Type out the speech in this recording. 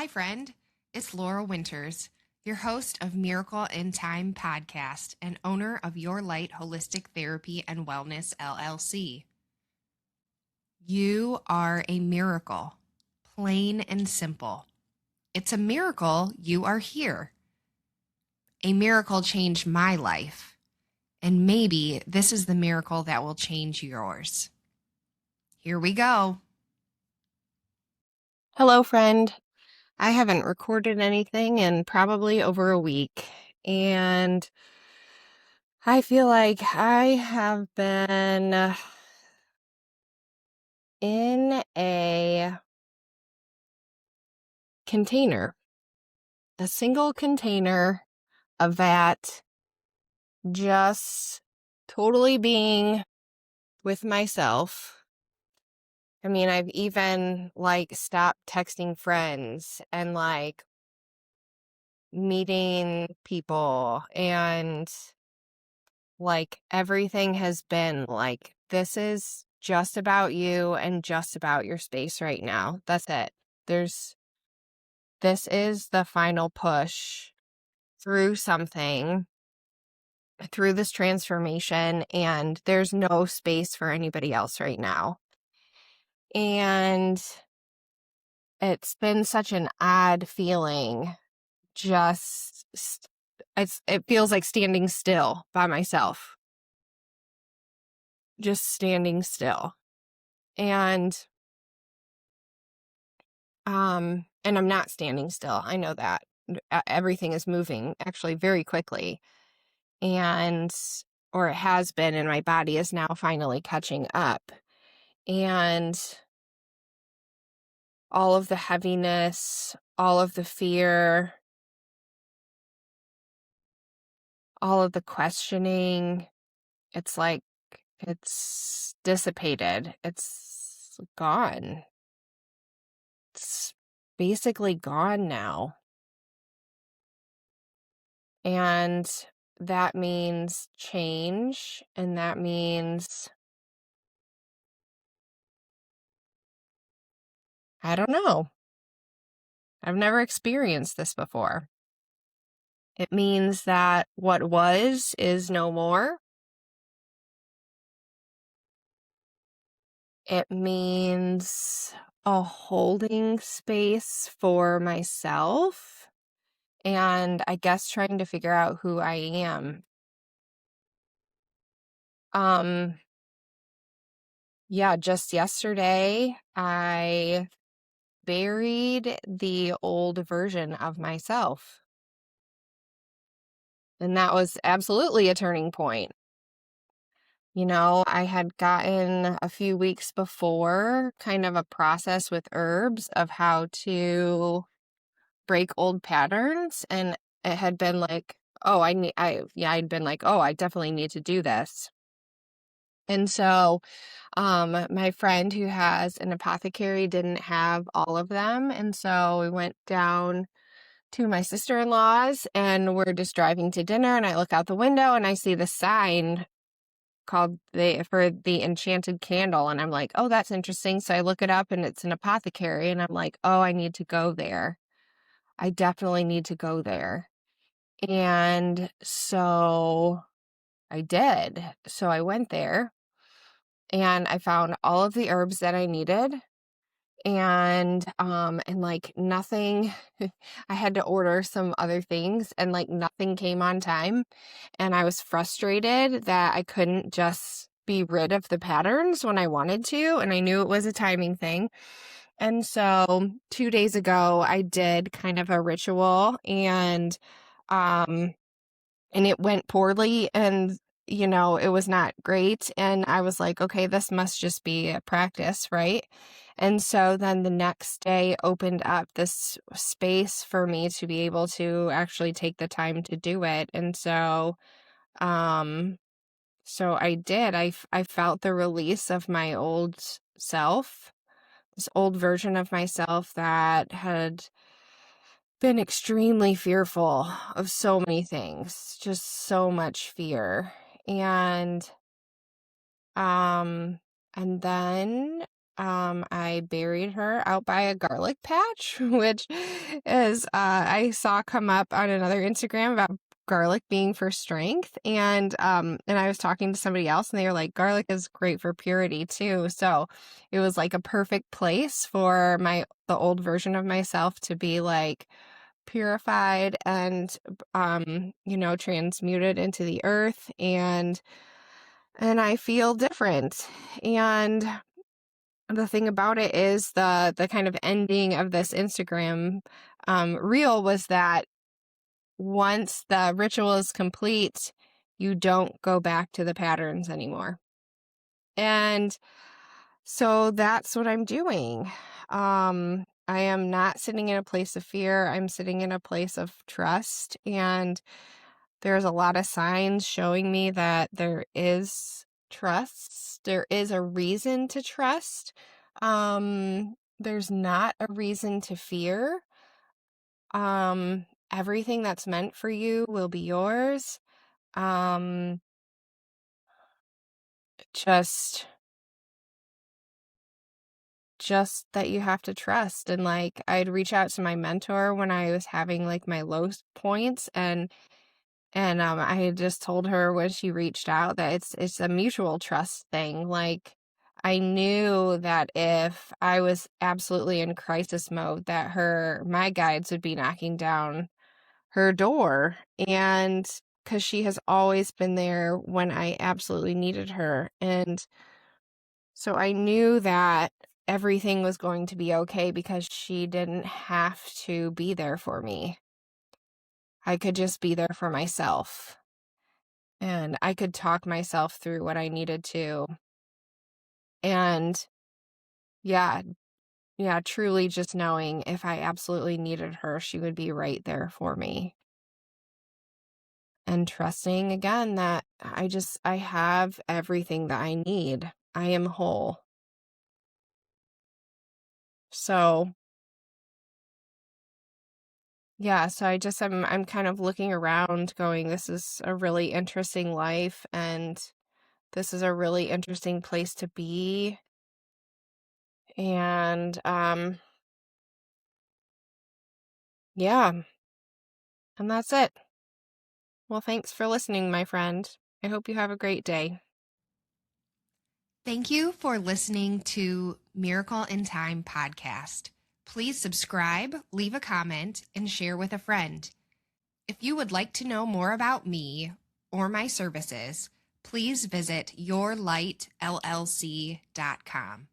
Hi, friend. It's Laura Winters, your host of Miracle in Time podcast and owner of Your Light Holistic Therapy and Wellness LLC. You are a miracle, plain and simple. It's a miracle you are here. A miracle changed my life, and maybe this is the miracle that will change yours. Here we go. Hello, friend. I haven't recorded anything in probably over a week, and I feel like I have been in a container, a single container, a vat, just totally being with myself. I mean, I've even stopped texting friends and meeting people, and everything has been this is just about you and just about your space right now. That's it. This is the final push through something, through this transformation, and there's no space for anybody else right now. And it's been such an odd feeling. It feels like standing still by myself. Just standing still. And I'm not standing still. I know that. Everything is moving actually very quickly. Or it has been, and my body is now finally catching up. And all of the heaviness, all of the fear, all of the questioning, it's dissipated. It's gone. It's basically gone now. And that means change, and that means, I don't know. I've never experienced this before. It means that what was is no more. It means a holding space for myself, and I guess trying to figure out who I am. Yeah, just yesterday, I buried the old version of myself. And that was absolutely a turning point. You know, I had gotten a few weeks before kind of a process with herbs of how to break old patterns. And it had been I'd been I definitely need to do this. And so, my friend who has an apothecary didn't have all of them. And so we went down to my sister-in-law's, and we're just driving to dinner, and I look out the window and I see the sign called for the enchanted candle, and I'm like, oh, that's interesting. So I look it up, and it's an apothecary, and I'm like, oh, I need to go there. I definitely need to go there. And so I did. So I went there, and I found all of the herbs that I needed. And nothing, I had to order some other things, and nothing came on time. And I was frustrated that I couldn't just be rid of the patterns when I wanted to. And I knew it was a timing thing. And so 2 days ago, I did kind of a ritual, and it went poorly, and it was not great. And I was like, okay, this must just be a practice, right? And so then the next day opened up this space for me to be able to actually take the time to do it. And so, so I did. I felt the release of my old self, this old version of myself that had been extremely fearful of so many things, just so much fear. And then I buried her out by a garlic patch, which is, I saw come up on another Instagram about garlic being for strength. And I was talking to somebody else and they were like, garlic is great for purity too. So it was like a perfect place for the old version of myself to be like purified and, transmuted into the earth. And I feel different. And the thing about it is the kind of ending of this Instagram reel was that once the ritual is complete, you don't go back to the patterns anymore. And so that's what I'm doing. I am not sitting in a place of fear. I'm sitting in a place of trust. And there's a lot of signs showing me that there is trust. There is a reason to trust. There's not a reason to fear. Everything that's meant for you will be yours. Um, just that you have to trust. And like, I'd reach out to my mentor when I was having like my low points, and I had just told her when she reached out that it's a mutual trust thing. Like, I knew that if I was absolutely in crisis mode, that my guides would be knocking down her door. And because she has always been there when I absolutely needed her. And so I knew that everything was going to be okay because she didn't have to be there for me. I could just be there for myself. And I could talk myself through what I needed to. And yeah, truly just knowing if I absolutely needed her, she would be right there for me. And trusting again that I have everything that I need. I am whole. So yeah, so I'm kind of looking around going, this is a really interesting life and this is a really interesting place to be. And yeah, and that's it. Well, thanks for listening, my friend. I hope you have a great day. Thank you for listening to Miracle in Time podcast. Please subscribe, leave a comment, and share with a friend. If you would like to know more about me or my services, please visit yourlightllc.com.